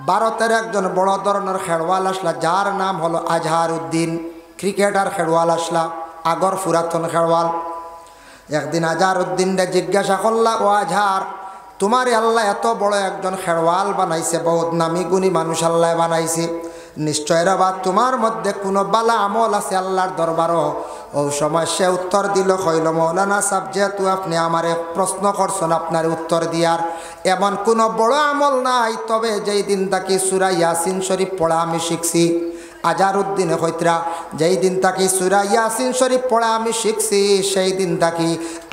ভারতের একজন বড় ধরনের খেলোয়াড় আসলা, যার নাম হলো আজহারউদ্দিন, ক্রিকেটার খেলোয়াড় আসলা, আগর পুরাতন খেলোয়াড়। একদিন আজহারউদ্দিনকে জিজ্ঞাসা করলা, ও আজহার, তোমার আল্লাহ এত বড় একজন খেলোয়াড় বানাইছে, বহুত নামি গুণী মানুষ আল্লাহ বানাইছে, নিশ্চয় রাবা তোমার মধ্যে কোনো বালা আমল আছে আল্লাহর দরবারও। ও সময় সে উত্তর দিল, কইল, মৌলানা সাহেব, যেহেতু আপনি আমারে প্রশ্ন করছেন, আপনার উত্তর দিয়ার এমন কোনো বড় আমল নাই, তবে যেই দিন তাকে সূরা ইয়াসিন শরীফ পড়া আমি শিখছি। আজহারউদ্দিন কইতরা, যেই দিন তাকে সূরা ইয়াসিন শরীফ পড়া আমি শিখছি, সেই দিন তাকে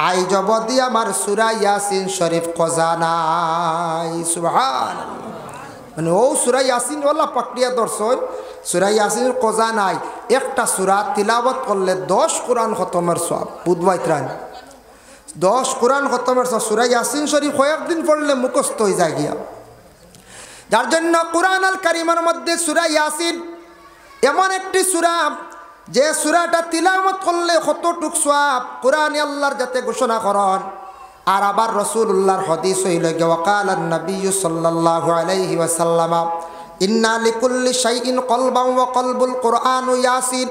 আইজ অবধি আমার সূরা ইয়াসিন শরীফ খোঁজা নাই। সুবহানাল্লাহ। মানে ও সূরা ইয়াসিন ওয়ালা পাকড়িয়া দর্শন, সূরা ইয়াসিন খোঁজা নাই। একটা সূরা তিলাওয়াত করলে 10 কোরআন খতমের সওয়াব। বুধবাইত্রান 10 কোরআন খতমের সওয়াব। সূরা ইয়াসিন শরীফ কয়েকদিন পড়লে মুখস্থ হয়ে যায় গিয়া। যার জন্য কোরআন আল কারীমের মধ্যে সূরা ইয়াসিন এমন একটি সূরা, যে সূরাটা তিলাওয়াত করলে কতটুক সওয়াব কোরআনে আল্লাহর যাতে ঘোষণা করেন। আর আবার রাসূলুল্লাহর হাদিস হইল, ওয়াকালান নবী সাল্লাল্লাহু আলাইহি ওয়াসাল্লাম, ইন্না লিকুল্লি শাইইন কলবান ওয়া কলবুল কুরআন ইয়াসিন।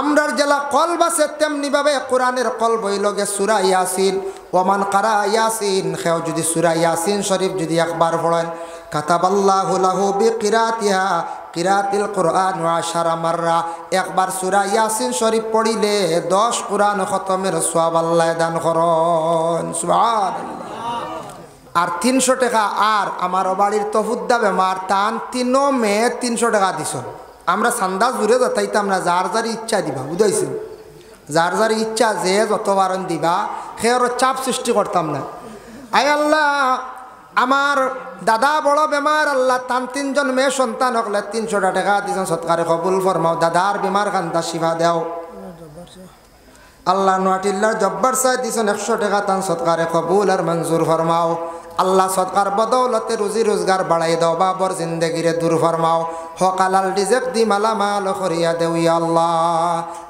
আমরার জেলা কলব আছে, তেমনিভাবে কোরআনের কলব হইল গে সূরা ইয়াসিন। ওমান কারা ইয়াসিন, কেউ যদি সূরা ইয়াসিন শরীফ যদি একবার পড়েন, কাতাবাল্লাহু লাহু বিকিরাতিহা কিরাতিল কুরআন ওয়া 10 মাররা। একবার সূরা ইয়াসিন শরীফ পড়িলে 10 কোরআন খতমের সওয়াব আল্লাহ দান করেন। সুবহানাল্লাহ। আর 300 টাকা, আর আমার বাড়ির তফুদ্দা বেমার তান 3 মে 300 টাকা দিছ। আমরা সান্দাজ ঘুরে যাইতাম না, যার যার ইচ্ছা দিবা, বুঝাইছেন? যার যার ইচ্ছা যে যত বারণ দিবা, সের চাপ সৃষ্টি করতাম না। আয় আল্লাহ, আমার দাদা বড় বেমার, আল্লাহ তান 3 জন মেয়ে সন্তান হকলে 300 টাকা দিছেন, সৎকারে কবুল ফরমাও। দাদার বেমার খান্তা শিফা দেও আল্লাহ। নোয়াটিল্লার জব্বার সাহেব দিছেন 100 টাকা, তান সৎকারে কবুল আর মঞ্জুর ফরমাও। আল্লাহ সৎকার বদৌলতে রুজি রোজগার বাড়াই দাও, বাবর জিন্দগিরে দূর ফরমাও। হকালাল রিজেক দি মালামাল করিয়া দেও ইয়া আল্লাহ।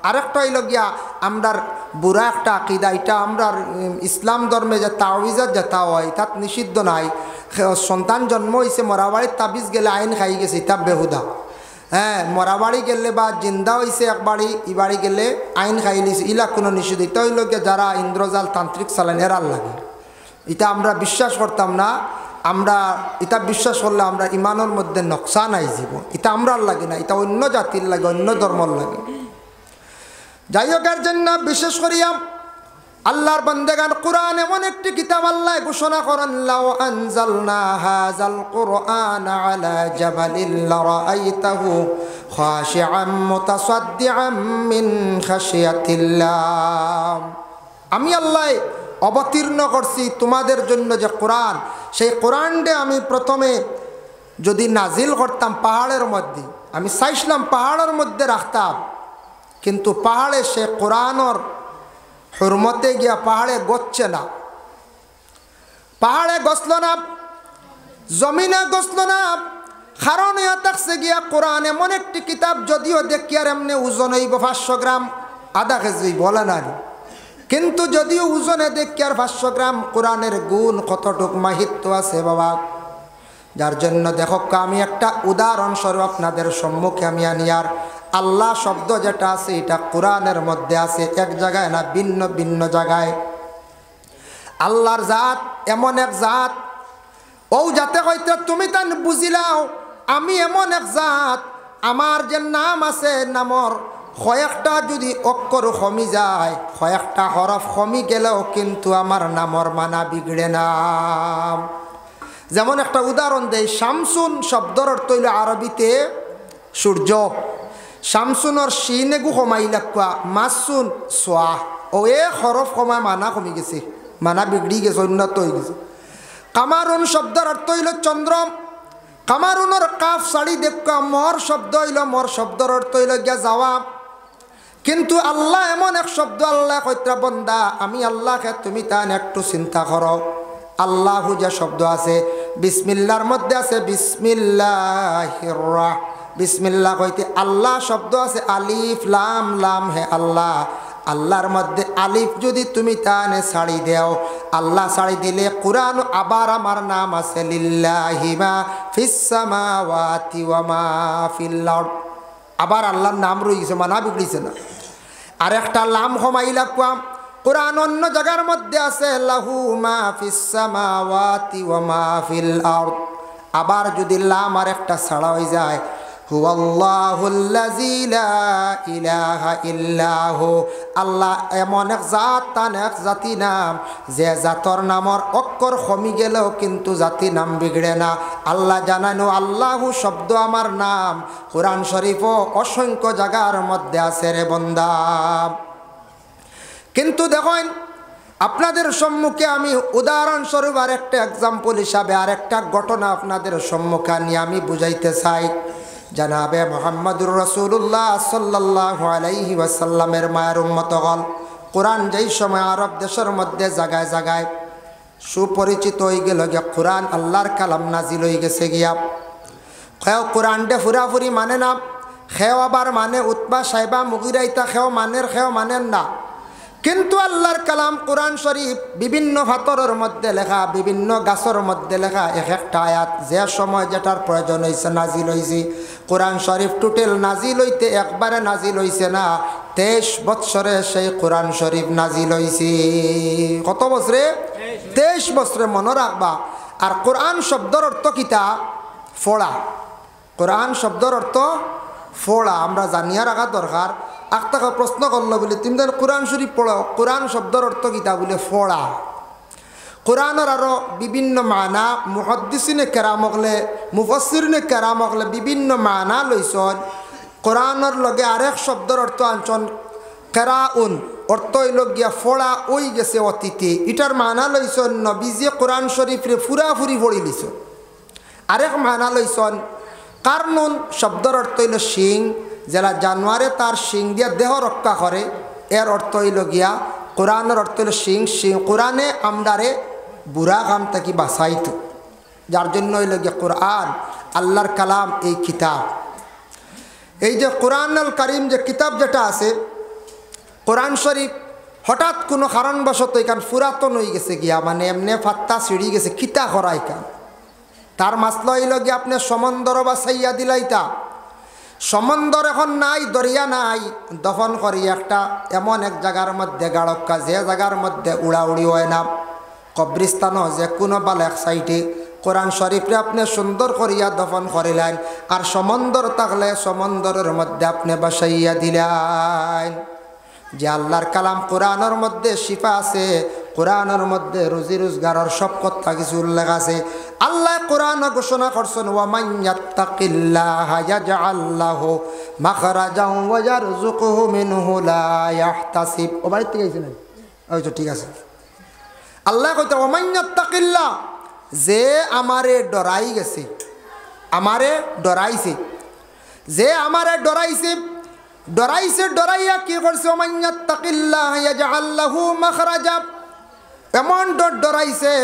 আরেকটা হইল গিয়া আমরার বুড়া একটা আকিদা, এটা আমরার ইসলাম ধর্মে যে তাওয়িজাত যেটা হয় তাত নিষিদ্ধ নাই। সন্তান জন্ম হয়েছে মরাবাড়ির তাবিজ গেলে আইন খাই গেছে, এটা বেহুদা। হ্যাঁ, মরাবাড়ি গেলে বা জিন্দা হয়েছে এক বাড়ি, ই বাড়ি গেলে আইন খাই লিছে, ইলা কোনো নিষিদ্ধ। এটা হইল গিয়া যারা ইন্দ্রজাল তান্ত্রিক চালেন এরার লাগে, এটা আমরা বিশ্বাস করতাম না। আমরা এটা বিশ্বাস করলে আমরা ইমানের মধ্যে নকশান আই যাব। এটা আমরার লাগে না, এটা অন্য জাতির লাগে, অন্য ধর্মর লাগে। যাই হোক, এর জন্য বিশেষ করিয়া আল্লাহর বান্দাগান কোরআন এমন একটি কিতাব, আল্লাহ ঘোষণা করেন, লাউ আনজালনা হাযাল কুরআন আলা জাবালিন লারাআইতাহু খাশিআম মুতাসাদ্দিআম মিন খাশিয়াতিল্লাহ। আমি আল্লাহ অবতীর্ণ করছি তোমাদের জন্য যে কোরআন, সেই কোরআনটা আমি প্রথমে যদি নাজিল করতাম পাহাড়ের মধ্যে, আমি চাইছিলাম পাহাড়ের মধ্যে রাখতাম, কিন্তু পাহাড়ে সে কোরআনের হুরমতে গিয়া পাহাড়ে গচ্ছে না, পাহাড়ে গছল না, জমিনে গছল না। কারণ ইয়া থাকছে গিয়া কোরআন এমন একটি কিতাব, যদিও দেখি আর এমনি ওজন হইব 500 গ্রাম, আধা কেজি বলে না, কিন্তু যদিও ওজনে দেখি আর 500 গ্রাম, কোরআনের গুণ কতটুক মাহিত্য আছে বাবা। যার জন্য দেখো, আমি একটা উদাহরণস্বরূপ আপনাদের সম্মুখে আমি আনি। আর আল্লাহ শব্দ যেটা আছে এটা কোরআনের মধ্যে আছে, এক জায়গায় না, ভিন্ন ভিন্ন জায়গায়। আল্লাহর জাত এমন এক জাত, ও যাতে হইতে তুমি তা বুঝিলাও আমি এমন এক জাত, আমার যে নাম আছে, নামর কয়েকটা যদি অক্ষর কমি যায়, কয়েকটা হরফ কমি গেলেও কিন্তু আমার নামর মানা বিগড়ে না। যেমন একটা উদাহরণ দেই, শামসুন শব্দর অর্থ হইল আরবিতে সূর্য। শামসুনর শিনেগু কমাই লাকুয়া, মাসুন সোয়া, ও এ হরফ কমায় মানা কমি গেছে, মানা বিগড়ি গেছে, উন্নত হয়ে গেছে। কামারুন শব্দর অর্থ হইল চন্দ্র। কামারুনের কাফ সাড়ি দেখা, মর শব্দ হইল, মর শব্দর অর্থ হইল গিয়া যাওয়া। কিন্তু আল্লাহ এমন এক শব্দ, আল্লাহ কইত্রা বন্দা আমি আল্লাহকে তুমি তান একটু চিন্তা করো। আল্লাহু যে শব্দ আছে বিসমিল্লাহর মধ্যে আছে বিসমিল্লাহির রাহ, বিসমিল্লাহ কইতে আল্লাহ শব্দ আছে, আলিফ লাম লাম হে আল্লাহ। আল্লাহর মধ্যে আলিফ যদি তুমি তানে ছাড়ি দেও, আল্লাহ ছাড়ি দিলে কুরআন আবার আমার নাম আছে লিল্লাহি মা ফিস সামাওয়াতি ওয়া মা ফিল আরদ। আবার আল্লাহর নাম রইছে, মানা বিগড়িছে না। আর একটা লাম কমাইলা কুয়াম, কুরআন অন্য জায়গার মধ্যে আছে লাহু মা ফিস সামাওয়াতি ওয়া মা ফিল আরদ। আবার যদি লাম আর একটা ছাড়া হয়ে যায়, হুয়াল্লাহুল্লাযী লা ইলাহা ইল্লাহু, আল্লাহ এমন এক জাত, তান এক জাতি নাম, যে জাতর নামর অক্ষর কমি গেলেও কিন্তু জাতি নাম বিগড়ে না। আল্লাহ জানানো আল্লাহু শব্দ আমার নাম কুরআন শরীফও অসংখ্য জায়গার মধ্যে আছে রে বান্দা। কিন্তু দেখেন, আপনাদের সম্মুখে আমি উদাহরণস্বরূপ আর একটা এক্সাম্পল হিসাবে আর একটা ঘটনা আপনাদের সম্মুখে নিয়ে আমি বুঝাইতে চাই। জানাবে মুহাম্মদুর রাসূলুল্লাহ সাল্লাল্লাহু আলাইহি ওয়াসাল্লামের মায়ের উম্মতগণ, কোরআন যেই সময় আরব দেশের মধ্যে জায়গায় জায়গায় সুপরিচিত হয়ে গেল গিয়া, কোরআন আল্লাহর কালাম নাজিল হয়ে গেছে গিয়া। খেও কোরআনটা ফুরাফুরি মানে না, খেও আবার মানে উতবা সাইবা মুগিরাইতা, খেও মানের খেও মানেন না। কিন্তু আল্লাহর কালাম কোরআন শরীফ বিভিন্ন ফাতরের মধ্যে লেখা, বিভিন্ন গাছের মধ্যে লেখা, এক একটা আয়াত যে সময় যেটার প্রয়োজন হয়েছে নাজিল হয়েছে। কোরআন শরীফ টোটাল নাজিল হইতে একবারে নাজিল হয়েছে না, 23 বৎসরে সেই কোরআন শরীফ নাজিল হয়েছে। কত বছরে? 23 বছরে, মনে রাখবা। আর কোরআন শব্দর অর্থ কিতা? ফোড়া। কোরআন শব্দর অর্থ ফোড়া, আমরা জানিয়া রাখা দরকার। আক্তাকে প্রশ্ন করলো বলে, তুমি যেন কোরআন শরীফ পড়ো, কোরআন শব্দর অর্থ কিতা? বলে ফোড়া। কোরআনের আরও বিভিন্ন মানা মুহাদ্দিসিনে কেরাম হকলে, মুফাসসিরিনে কেরাম হকলে বিভিন্ন মানা লইছন। কোরআনের লগে আরেক শব্দর অর্থ আনছন কেরাউন, অর্থ হইল গিয়া ফোড়া ওই গেছে অতীতে। এটার মানা লইছন নবীজি কোরআন শরীফরে ফুরাফুরি পড়ি লিছ। আরেক মানা লইছন কারনুন, শব্দর অর্থ হইল শিং, যারা জানোয়ারে তার শিং দিয়া দেহ রক্ষা করে, এর অর্থ হইল গিয়া। কোরআনের অর্থ হইল শিং। শিং কোরআনে আমরারে বুড়া কাম থেকে বাঁচাইত, যার জন্য হইল গিয়া কোরআন আল্লাহর কালাম। এই কিতাব, এই যে কোরআনুল কারীম যে কিতাব যেটা আছে, কোরআন শরীফ হঠাৎ কোনো কারণবশত এখান পুরাতন হয়ে গেছে গিয়া, মানে এমনি ফাত্তা ছিঁড়ি গেছে, কিতা করা এখান। তার মাসলা হইল গিয়া আপনি সমন্দর বা সাইয়া দিলাইতা, সমন্দর এখন নাই, দরিয়া নাই, দফন করি একটা এমন এক জায়গার মধ্যে গাড়ক্কা, যে জায়গার মধ্যে উড়াউড়ি হয় না। কবরিস্তানও যে কোনো বাল এক সাইডে কোরআন শরীফরে আপনি সুন্দর করিয়া দফন করিলেন, আর সমন্দর থাকলে সমন্দরের মধ্যে আপনি বসাইয়া দিলেন। যে আল্লাহর কালাম কোরআনের মধ্যে শিফা আছে, কোরআনের মধ্যে রুজি রোজগারের সব কথা কিছু উল্লেখ আছে। আল্লাহ কোরআন ঘোষণা করছেন, ওয়া মান ইয়াত্তাকিল্লাহা ইয়াজআল লাহু মাখরাজান ওয়া ইয়ারযুকুহু মিনহু লা ইয়াহতাসিব। ও বাড়িতে গেছিলেন? ওই তো ঠিক আছে। আল্লাহ কইতে, ওয়া মান ইয়াত্তাকিল্লাহ, যে আমারে ডরাই গেছে, আমারে ডরাইছে, যে আমারে ডরাইছে, ডরাইছে, ডরাইয়া কি করছে? ওয়া মান ইয়াত্তাকিল্লাহা ইয়াজআল লাহু মাখরাজা, এমন ডরাইছে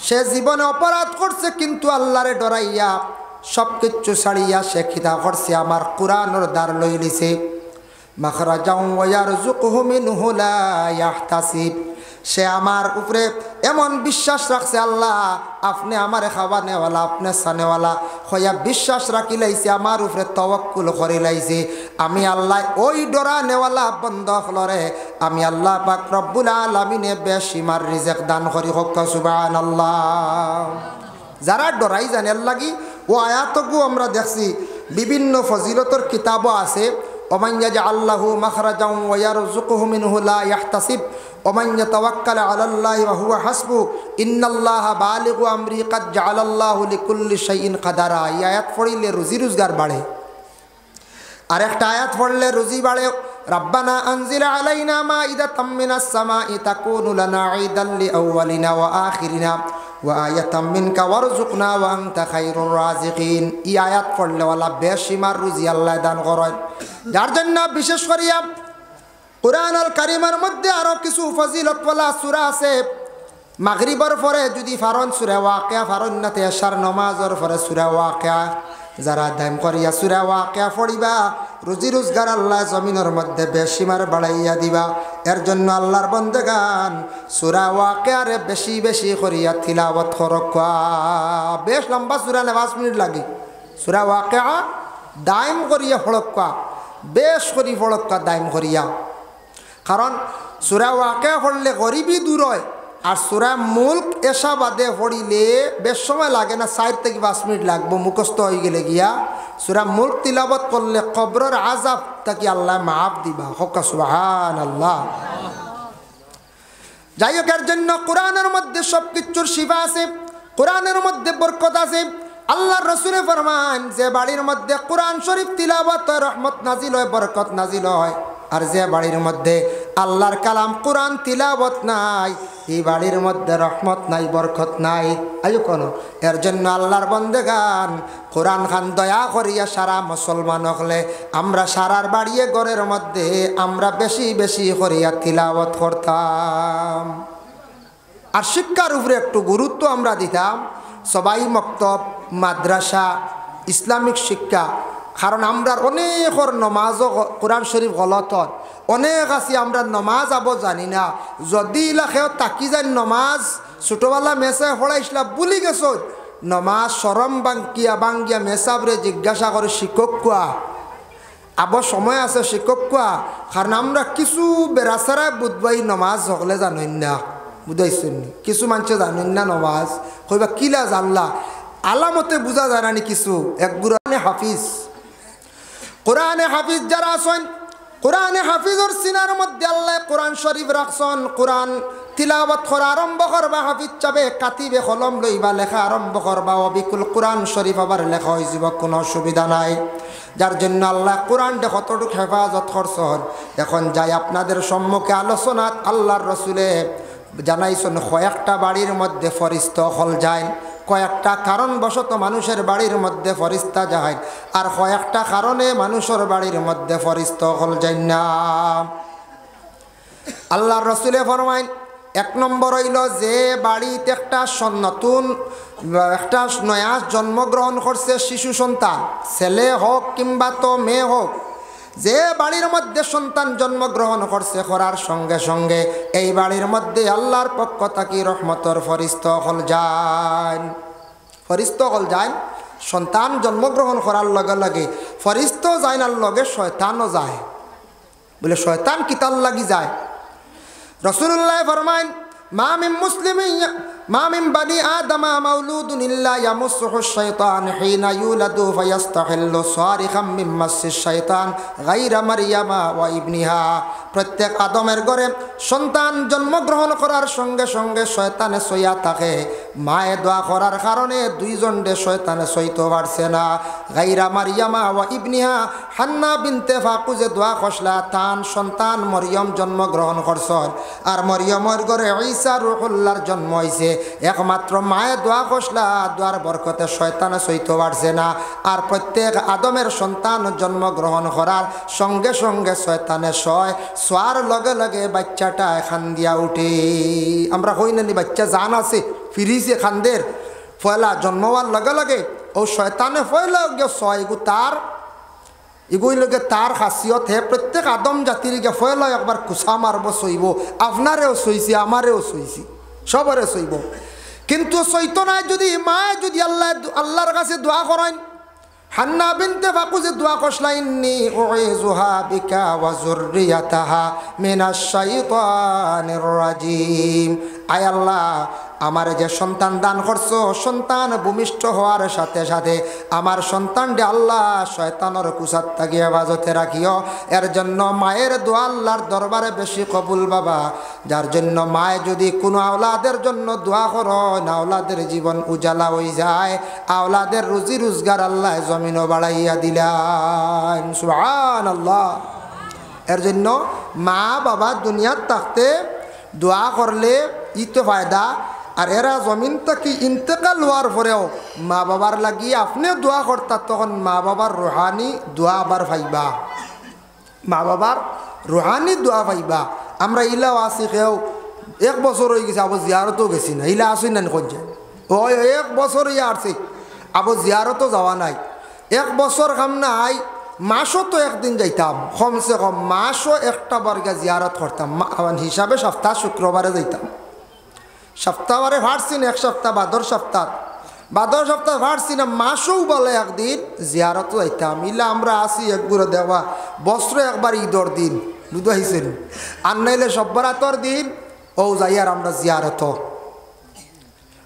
সে জীবনে অপরাধ করছে, কিন্তু আল্লাহরে ডরাইয়া সব কিছু ছাড়িয়া সে খিতা করছে, আমার কোরআনের দ্বার লই লিছে। মাখরাজাও ওয়া ইয়ারযুকুহু মিনহু লা ইয়াহতাসিব, সে আমার উপরে এমন বিশ্বাস রাখছে, আল্লাহ আপনি আমারে খাওয়ানেওয়ালা, আপনি সানেওয়ালা হইয়া বিশ্বাস রাখি লাইছে, আমার উপরে তাওয়াক্কুল করে লাইছে। আমি আল্লাহ ওই ডরা নেওয়ালা বন্ধ হলরে আমি আল্লাহ পাক রব্বুল আলামিনে বেশিমার রিজেক দান করি। হোক সুবহানাল্লাহ। যারা ডরাই জানেন লাগি ও আয়াতগু আমরা দেখছি বিভিন্ন ফজিলতর কিতাবও আছে। ওমান ইয়াজআল্লাহু মাখরাজান ওয়া ইয়ারযুকুহু মিনহু লা ইয়াহতাসিব ওমান ইয়াতাওয়াক্কাল আলাল্লাহি ওয়া হুয়া হাসবু ইন্নাল্লাহা বালিগু আমরি ক্বাদ জাআলাল্লাহু লিকুল্লি শাইইন কাদারা। এই আয়াত পড়লে রুজি রোজগার বাড়ে। আর একটা আয়াত পড়লে রুজি বাড়ে। রাব্বানা আনজিল আলাইনা মাইদাতাম মিনাস সামাই তাকুনু লানা ঈদান লিআউয়ালিনা ওয়া আখিরিনা ওয়া আয়াতাম মিনকা ওয়ারযুকনা ওয়া আনতা খায়রুর রাযিকিন। এই আয়াত পড়লে ওয়ালা বেশিমার রুজি আল্লাহ দান করেন। যার জন্য বিশেষ করিয়া কুরআনুল কারীমের মধ্যে আরো কিছু ফজিলতওয়ালা সূরা আছে। মাগরিবের পরে যদি ফারন সূরা ওয়াকিয়া ফারন নাতে এশার নামাজের পরে সূরা ওয়াকিয়া যারা দাম করিয়া সূরা ওয়াকিয়া পড়িবা রুজি রোজগার আল্লাহ জমিনের মধ্যে বেশিমার বাড়াইয়া দিবা। এর জন্য আল্লাহর বন্দেগান সূরা ওয়াকিয়ারে বেশি বেশি করিয়া তিলাওয়াত করবা। বেশ লম্বা সূরা, 5 মিনিট লাগে। সূরা ওয়াকিয়া দাইম করিয়া পড়বা, বেশ করি পড়বা দাইম করিয়া। কারণ সূরা ওয়াকিয়া পড়লে গরিবই দূর হয়, আর সূরা মুলক এসা বাদে পড়িলে বেশ সময় লাগে না, 4 থেকে 5 মিনিট লাগবো মুখস্থ হয়ে গেলে গিয়া। সূরা মুলক তিলাওয়াত করলে কবরের আযাব তাকে আল্লাহ মাফ দিবা। হক্কা সুবহানাল্লাহ। যাই হোক, এর জন্য কোরআনের মধ্যে সব কিছুর শিফা আছে, কোরআনের মধ্যে বরকত আছে। আল্লাহর রাসূলে ফরমান, যে বাড়ির মধ্যে কোরআন শরীফ তিলাওয়াত হয় রহমত নাজিল হয়, বরকত নাজিল হয়। আর যে বাড়ির মধ্যে আল্লাহর কালাম কোরআন তিলাওয়াত নাই, এই বাড়ির মধ্যে রহমত নাই, বরকত নাই। আয়ু কোন? এর জন্য আল্লাহর বন্দেগান কোরআন খান দয়া করিয়া সারা মুসলমান হলে আমরা সারার বাড়িয়ে ঘরের মধ্যে আমরা বেশি বেশি করিয়া তিলাওয়াত করতাম। আর শিক্ষার উপরে একটু গুরুত্ব আমরা দিতাম। সবাই মক্তব, মাদ্রাসা, ইসলামিক শিক্ষা। কারণ আমরা অনেকর নমাজও কোরআন শরীফ গলত, অনেক আছি আমরা নমাজ আবো জানি না। যদি ইলাকেও তাকি যান নমাজ ছোটোবেলা মেসে পড়াইছিলা বুলি গেছ, নমাজ সরম বাঙ্গিয়া মেসাবরে জিজ্ঞাসা করে শিক্ষক কোয়া, আবো সময় আছে শিক্ষক কোয়া। কারণ আমরা কিছু বেড়াচারায় বুধবাই নমাজ সকলে জানেন না, বুঝাইছেন নি? কিছু মানুষে জানেন না নমাজ, কইবা কিলা জানলা, আলামতে বোঝা যায় না কিছু। এক কোরআনে হাফিজ, কোরআনে হাফিজ যারা আছেন, কোরআনে হাফিজর সিনার মধ্যে আল্লাহ কোরআন শরীফ রাখছেন। কোরআন তিলাওয়াত করা আরম্ভ করবা, হাফিজ চাবে কাতিবে কলম লইবা, লেখা আরম্ভ করবা, অবিকুল কোরআন শরীফ আবার লেখা হয়ে যাব, কোনো অসুবিধা নাই। যার জন্য আল্লাহ কোরআনটা কতটুকু হেফাজত করছেন। এখন যাই আপনাদের সম্মুখে আলোচনাত আল্লাহর রাসূলে জানাইছেন কয়েকটা বাড়ির মধ্যে ফরিস্তা হল যায়, কয়েকটা কারণবশত মানুষের বাড়ির মধ্যে ফরিস্তা যায়, আর কয়েকটা কারণে মানুষের বাড়ির মধ্যে ফরিস্তা হল যায় না। আল্লাহর রাসূলে ফরমাইন, 1 নম্বর হইল যে বাড়িতে একটা নতুন একটা নয়া জন্মগ্রহণ করছে শিশু সন্তান, ছেলে হোক কিংবা তো মেয়ে হোক, যে বাড়ির মধ্যে সন্তান জন্মগ্রহণ করছে করার সঙ্গে সঙ্গে এই বাড়ির মধ্যে আল্লাহর পক্ষ থেকে রহমতের ফরিস্তা হল যায়। ফরিস্তা হল যায়, সন্তান জন্মগ্রহণ করার লগে লগে ফরিস্তাও যায় না, লগে শয়তানও যায়। বলে শয়তান কিতাল লাগি যায়? রাসূলুল্লাহ ফরমাইন, মা মিন বানি আদম মাউলুদুন ইল্লা ইয়ামুসসুহু শাইতান হিনা ইউলাদু ফায়াস্তাহিল্লু সারিখাম মিন মাসসিশ শাইতান গায়রা মারইয়ামা ওয়া ইবনিহা। প্রত্যেক আদমের ঘরে সন্তান জন্মগ্রহণ করার সঙ্গে সঙ্গে শয়তানে সইয়া থাকে। মায়ে দোয়া করার কারণে দুইজনডে শয়তানে সইতে পারছে না। গায়রা মারইয়ামা ওয়া ইবনিহা, হান্না বিনতে ফাকুজে দোয়া কষলা তান সন্তান মরিয়ম জন্মগ্রহণ করছেন, আর মরিয়মের ঘরে ঈসা রূহুল্লাহর জন্ম হয়েছে। একমাত্র মায়ে দোয়া কষলা, দোয়ার বরকতে শয়তানে সইতে পারছে না। আর প্রত্যেক আদমের সন্তান জন্মগ্রহণ করার সঙ্গে সঙ্গে শয়তানে শোয়ার লগে লগে বাচ্চাটা এখান দিয়া উঠে। আমরা হই না নি বাচ্চা জান আছে ফিরিছে খানদের ফয়লা জন্ম হওয়ার লগে লগে ও শয়তানে ফয়লা ছয় এগুই লগে তার খাসিয়ত হে প্রত্যেক আদম জাতির গে ফয়লা একবার কুসা মারব সইব, আপনারেও সইছি আমারেও সইছি সবরে সইব। কিন্তু সইত নাই যদি মায়ে যদি আল্লাহর কাছে দোয়া করেন, হান্না বিনতে ফাকুজে দোয়া কষলা, ইন্নী উইযুহা বিকা ওয়া যুররিয়াতাহা মিনাশ শাইতানির রাজিম। আয় আল্লাহ, আমার যে সন্তান দান করছো, সন্তান ভূমিষ্ঠ হওয়ার সাথে সাথে আমার সন্তানটি আল্লাহ শয়তানের কুসাত থেকে হেফাজতে রাখিও। এর জন্য মায়ের দোয়া আল্লাহর দরবারে বেশি কবুল বাবা। যার জন্য মায়ে যদি কোনো আওলাদের জন্য দোয়া করো, আওলাদের জীবন উজালা হয়ে যায়, আওলাদের রুজি রোজগার আল্লাহ জমিনও বাড়াইয়া দিলেন। সুবহানাল্লাহ। এর জন্য মা বাবা দুনিয়ার থাকতে দোয়া করলে ইতো ফায়দা। আর এরা জমিন থেকে ইন্তেকাল হওয়ার পরেও মা বাবার লাগি আপনি দোয়া করতার, তখন মা বাবার রুহানি দোয়া আবার পাইবা, মা বাবার রুহানি দোয়া পাইবা। আমরা ইলাও আসি কেউ 1 বছর হয়ে গেছে, আবার জিয়ারতও গেছি না, ইলা আসি না কোনছে ওই 1 বছর ইয়ে আসছে, আবার জিয়ারতও যাওয়া নাই। 1 বছর কাম নাই, মাসও তো একদিন যাইতাম, কমসে কম মাসও একটা বর্গে জিয়ারত করতাম হিসাবে। সপ্তাহ শুক্রবারে যাইতাম, সপ্তাহবারে ভাড়ছি না, এক সপ্তাহ বাদর সপ্তাহ ভাড়ছি না, মাসও বলে একদিন জিয়ারত যাইতাম। ইলা আমরা আসি একগুলো দেওয়া বছরে একবার ঈদর দিন বুঝতে পাইছেন, আর নাইলে সব্বরাতর দিন ও যাইয়ার আমরা জিয়ারত।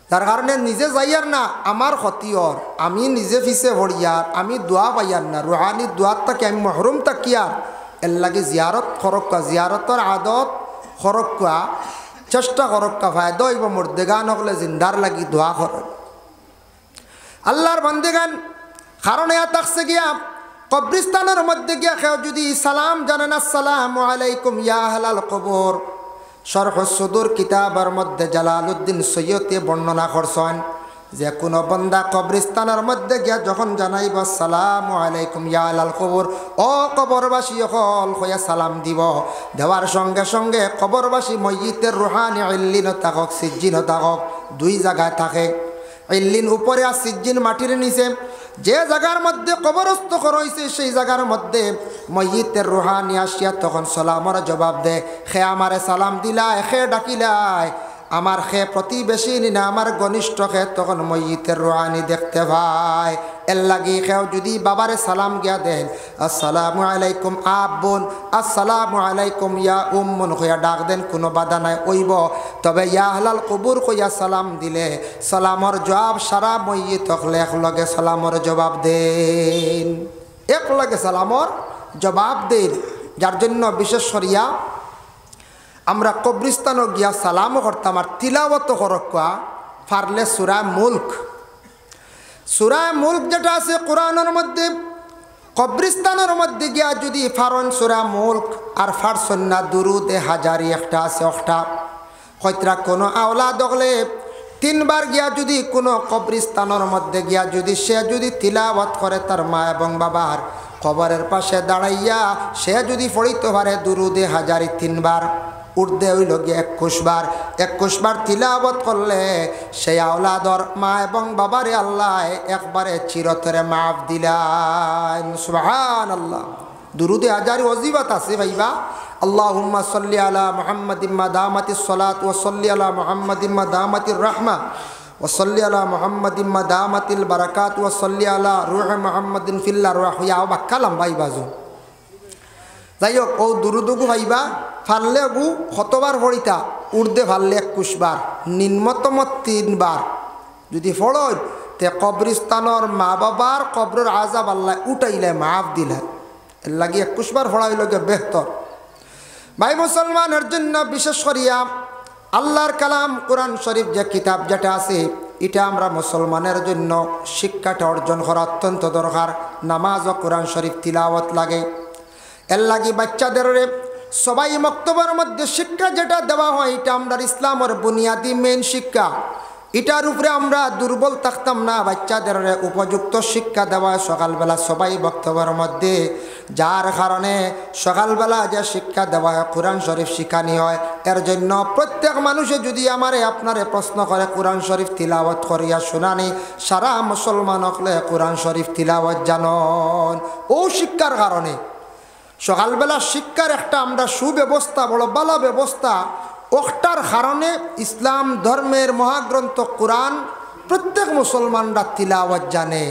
তার কারণে নিজে যাইয়ার না আমার ক্ষতির, আমি নিজে ফিসে ভরিয়ার, আমি দোয়া পাইয়ার না, রুহানি দোয়ার তাকে আমি মহরুম তাকিয়ার। এর লাগে জিয়ারত খরক্কা, জিয়ারতর আদত খরক্কা, চেষ্টা খরক্কা ফায়দা হইব। মুর্দেগান হলে জিন্দার লাগি দোয়া কর আল্লাহর বন্দেগান। কারণ এ থাকছে গিয়া কবরিস্তানের মধ্যে গিয়া কেউ যদি সালাম জানেন, আসসালামু আলাইকুম ইয়া আহলাল কবর। শরহ সুদুর কিতাবের মধ্যে জালালউদ্দিন সৈয়দে বর্ণনা করছেন যে কোনো বন্দা কবরিস্তানের মধ্যে গিয়া যখন জানাইব আসসালামু আলাইকুম ইয়া আহলাল কবর, ও কবরবাসী হল হইয়া সালাম দিব, দেওয়ার সঙ্গে সঙ্গে কবরবাসী ময়িতের রুহানি ইল্লিন থাকক সিজ্জিন থাকক, দুই জায়গায় থাকে। ইল্লিন উপরে আর সিজ্জিন মাটির নিচে। যে জায়গার মধ্যে কবরস্থ রয়েছে সেই জায়গার মধ্যে ময়িতের রুহানি আসিয়া তখন সালামর জবাব দে, খে আমারে সালাম দিলায়, খে ডাকিলায়, আমার খে প্রতিবেশী না আমার ঘনিষ্ঠ খে, তখন ময়িতের রুহানি দেখতে পায়। এর লাগি খেও যদি বাবারে সালাম গিয়া দেন, আসসালামু আলাইকুম আব্বুন, আসসালামু আলাইকুম ইয়া উম্মুন কইয়া ডাক দেন, কোনো বাধা নাই ওইব। তবে ইয়া আহলাল কবুর কইয়া সালাম দিলে সালামর জবাব সারা ময়িত হলে একলগে সালামর জবাব দেন, একলগে সালামর জবাব দেন। যার জন্য বিশেষ করিয়া আমরা কবরিস্তানও গিয়া সালামও করতাম আর তিলাওয়াত করকা পারলে সূরা মুলক, সূরা মুলক যেটা আছে কোরআনের মধ্যে, কবরিস্তানের মধ্যে গিয়া যদি ফারন সূরা মুলক আর ফারসন না দুরুদে হাজারি একটা আছে, একটা হয়তরা কোনো আওলাদ হলে তিনবার গিয়া যদি কোনো কবরিস্তানের মধ্যে গিয়া যদি সে যদি তিলাওয়াত করে তার মা এবং বাবার কবরের পাশে দাঁড়াইয়া সে যদি পড়িতে পারে দুরুদে হাজারি তিনবার, উর্দে হইল গিয়ে 21 বার, 21 বার তিলাওয়াত করলে সেই আওলাদর মা এবং বাবারে আল্লাহ একবারে চিরতরে মাফ দিলেন। সুবহানাল্লাহ। দুরুদে হাজারি ওজিফাত আছে ভাইবা। আল্লাহুম্মা সাল্লি আলা মুহাম্মাদিন মা দামাতিস সালাতু ওয়া সাল্লি আলা মুহাম্মাদিন মা দামাতির রাহমা ওয়া সাল্লি আলা মুহাম্মাদিন মা দামাতিল বারাকাতু ওয়া সাল্লি আলা রূহি মুহাম্মাদিন ফিল আরওয়াহ। ইয়া বাক্কালাম ভাই বাজু। যাই হোক, ও দুরুদুগু ভাইবা ফাললে গু কতবার পড়িতা, উর্দে ফাললে 21 বার, নিম্নতম 3 বার যদি ফড়ই তে কবরিস্তানের মা বাবার কবরের আযাব আল্লাহ উঠাইলে মাফ দিলে। এর লাগি 21 বার ফড়াইল গে বেহতর। ভাই মুসলমানের জন্য বিশেষ করিয়া আল্লাহর কালাম কোরআন শরীফ যে কিতাব যেটা আছে, এটা আমরা মুসলমানের জন্য শিক্ষাটা অর্জন করা অত্যন্ত দরকার। নামাজ ও কোরআন শরীফ তিলাওয়াত লাগে। এর লাগি বাচ্চাদের সবাই মক্তবের মধ্যে শিক্ষা যেটা দেওয়া হয় এটা আমরা ইসলামের বুনিয়াদি মেন শিক্ষা, এটার উপরে আমরা দুর্বল থাকতাম না। বাচ্চাদের উপযুক্ত শিক্ষা দেওয়া সকালবেলা সবাই বক্তব্যের মধ্যে, যার কারণে সকালবেলা যে শিক্ষা দেওয়া হয় কোরআন শরীফ শিখানি হয়। এর জন্য প্রত্যেক মানুষে যদি আমারে আপনারে প্রশ্ন করে কোরআন শরীফ তিলাওয়াত করিয়া শুনানি, সারা মুসলমান হলে কোরআন শরীফ তিলাওয়াত জানন। ও শিক্ষার কারণে সকালবেলা শিক্ষার একটা আমরা সুব্যবস্থা, বড় ভালো ব্যবস্থা, ওটার কারণে ইসলাম ধর্মের মহাগ্রন্থ কোরআন প্রত্যেক মুসলমানরা তিলাওয়াত জানে।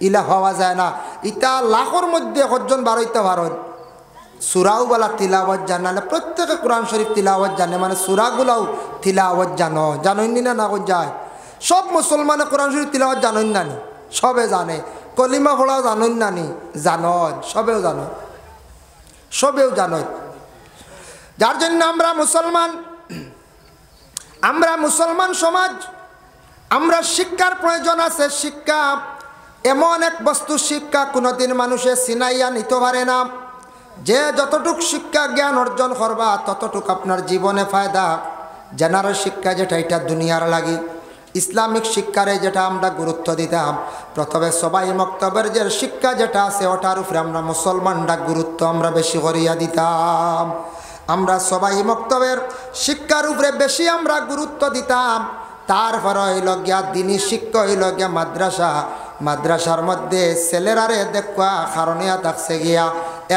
ইলা হওয়া যায় না, ইটা লাখের মধ্যে একজন বারোইতে পারেন সুরাও বলা তিলাওয়াত জানালে প্রত্যেকে কোরআন শরীফ তিলাওয়াত জানে, মানে সুরাগুলাও তিলাওয়াত জানো। জানেন না না যায় সব মুসলমানে কোরআন শরীফ তিলাওয়াত জানেন না নি? সবে জানে। কলিমা পড়াও জানেন না নি? জানন, সবেও জানো, সবেও জানো। যার জন্য আমরা মুসলমান সমাজ, আমরা শিক্ষার প্রয়োজন আছে। শিক্ষা এমন এক বস্তু, শিক্ষা কোনোদিন মানুষে চিনাইয়া নিতে পারে না। যে যতটুক শিক্ষা জ্ঞান অর্জন করবা ততটুক আপনার জীবনে ফায়দা। জেনারেল শিক্ষা যেটা, এটা দুনিয়ার লাগি। ইসলামিক শিক্ষারে যেটা আমরা গুরুত্ব দিতাম, প্রথমে সবাই মক্তবের যে শিক্ষা যেটা আছে ওটার উপরে আমরা মুসলমানরা গুরুত্ব আমরা বেশি করিয়া দিতাম। আমরা সবাই মক্তবের শিক্ষার উপরে বেশি আমরা গুরুত্ব দিতাম। তারপর হইল গিয়া দিনী শিক্ষা, হইল গিয়া মাদ্রাসা। মাদ্রাসার মধ্যে ছেলেরারে দেখা কারণিয়া থাকছে গিয়া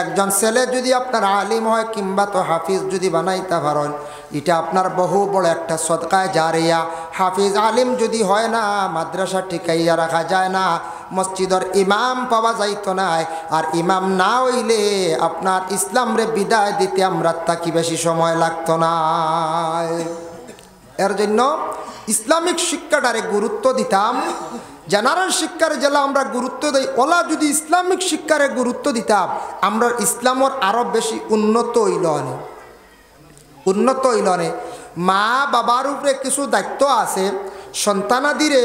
একজন ছেলে যদি আপনার আলিম হয় কিংবা তো হাফিজ যদি বানাইতে পারেন, এটা আপনার বহু বড় একটা সদকায় জারিয়া। হাফিজ আলিম যদি হয় না, মাদ্রাসা টিকাইয়া রাখা যায় না, মসজিদের ইমাম পাওয়া যাইতো না, আর ইমাম না হইলে আপনার ইসলামরে বিদায় দিতে আমরা তাকি বেশি সময় লাগতো না। এর জন্য ইসলামিক শিক্ষাটারে গুরুত্ব দিতাম। জেনারেল শিক্ষার জেলা আমরা গুরুত্ব দিই, ওলা যদি ইসলামিক শিক্ষারে গুরুত্ব দিতাম আমরা ইসলামর আরও বেশি উন্নত হইলনে। মা বাবার উপরে কিছু দায়িত্ব আছে, সন্তানাদিরে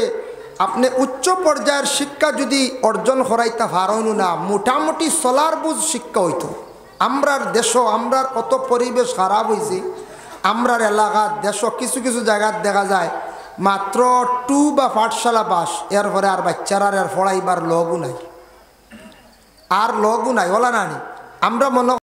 আপনি উচ্চ পর্যায়ের শিক্ষা যদি অর্জন করাইতে পারেন না, মোটামুটি চলার বুঝ শিক্ষা হইতো। আমরার দেশ, আমরার কত পরিবেশ খারাপ হয়েছে, আমরার এলাকার দেশ কিছু কিছু জায়গায় দেখা যায় মাত্র 2 বা পাঠশালা পাস, এরপরে আর বাচ্চারার আর পড়াইবার লগও নাই, ওলা নানি। আমরা মনে